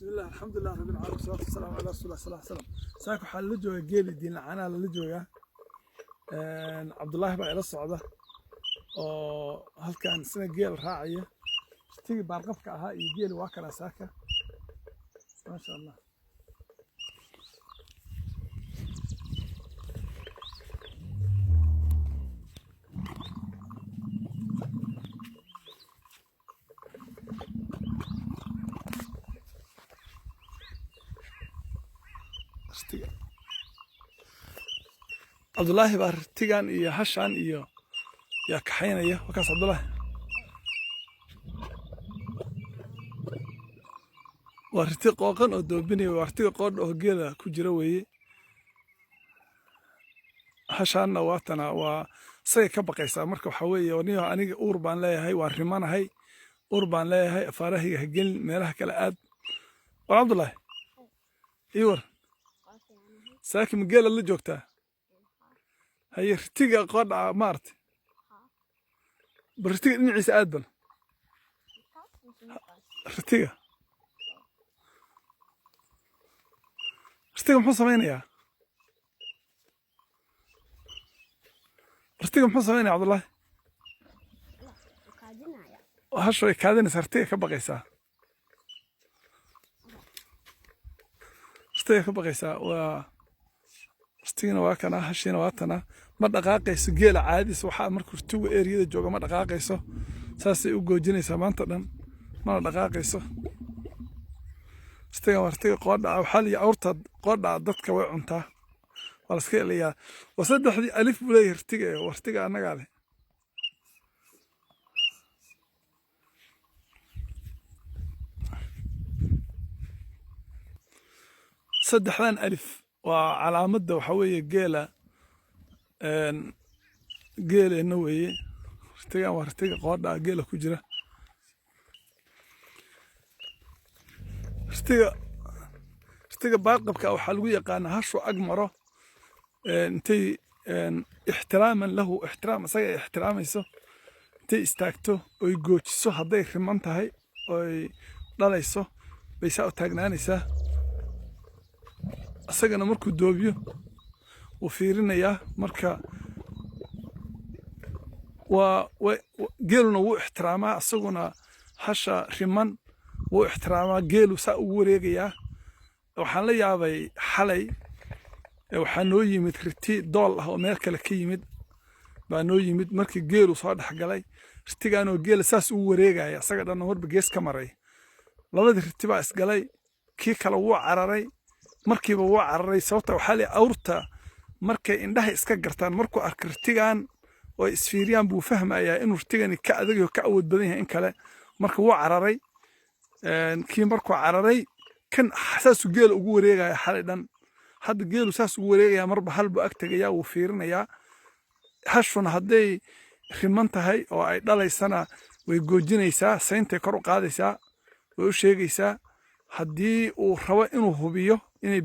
بسم الله الحمد لله رب العالمين والصلاة والسلام على رسول الله صلى الله عليه وسلم. ساكو حال لجوجا جيلي دين لعناها لجوجا عبد الله بقى إلى الصعدة هل كان سنة جيل راعية تيجي بارقفك هاي جيل واكلا ساكا ما شاء الله. عبد الله بارتيجان إياه هشان إياه يا كحين إياه وكاس عبد الله وارتيق وقن أدوبني وارتيق قد أهجلا كجروي هشان نواتنا وصي كبقيسا مركب حوية ونيها أني أوربان لا هاي والرمان هاي أوربان لا هاي فارهي هجل ميرها كالآد وعبد الله إيور ساكن مجال اللي جوكته هي ارتقى قطعة مارت برتقى نعيس آدم ارتقى محصة وين يا ارتقى محصة وين يا عبد الله وهالشوي كادين ارتقى كبقيسا ارتقى كبقيسا استينا واكنا هشينا واتنا ما دقاقيسو جيل عادي waxaa markuu tuuga area jooga ma dhaqaaqayso saasay u goojinaysaa maanta dhan ma dhaqaaqayso istiga wartiga qoodha waxa la awrta qoodha dadka way cuntaa wala iska ilayaa wasaddexdii alif bulay irtiga wartiga anaga leh saddexdan alif وعلامته وحويه جيلة جيلة نوعية ارتجع وارتجع قاعدة جيلة كجرة ارتجع باقبك أو حلوية قان هشو أجمره انتي احتراما له احترام سيء احترام يسو انتي استاكتو ويجوش سو هذا خمنتها هاي وي لا يسو بيساو تاجنانيسا asagana markuu doobiyo uu fiirinayaa marka geeluna wuu ixtiraamaa asaguna hasha riman wuu ixtiraamaa geelu saa ugu wareegayaa waxaan la yaabay xalay waxaa noo yimid riti dool ah oo meel kale ka yimid baa noo yimid markii geelu soo dhexgalay ritigaanoo geela saas ugu wareegaya asaga dhan horba gees ka maray labadii riti baa isgalay kii kale wuu cararay markiiba waa cararay sababta waxa la awrta markay indhaha iska gartaan markuu arko ritigan oo isfiiriyaan buu fahmayaa inuu ritigani ka adag iyo ka awood badan yahay in kale marka waa cararay kii markuu cararay kan xasaasu geel ugu wareegaya xalay dhan hadda geelu saas ugu wareegaya marba halbu ag tagaya uu fiirinayaa hashuna hadday riman tahay oo ay dhalaysana way goojinaysaa sayntay kor u qaadaysaa way u sheegaysaa haddii uu rabo inuu hubiyo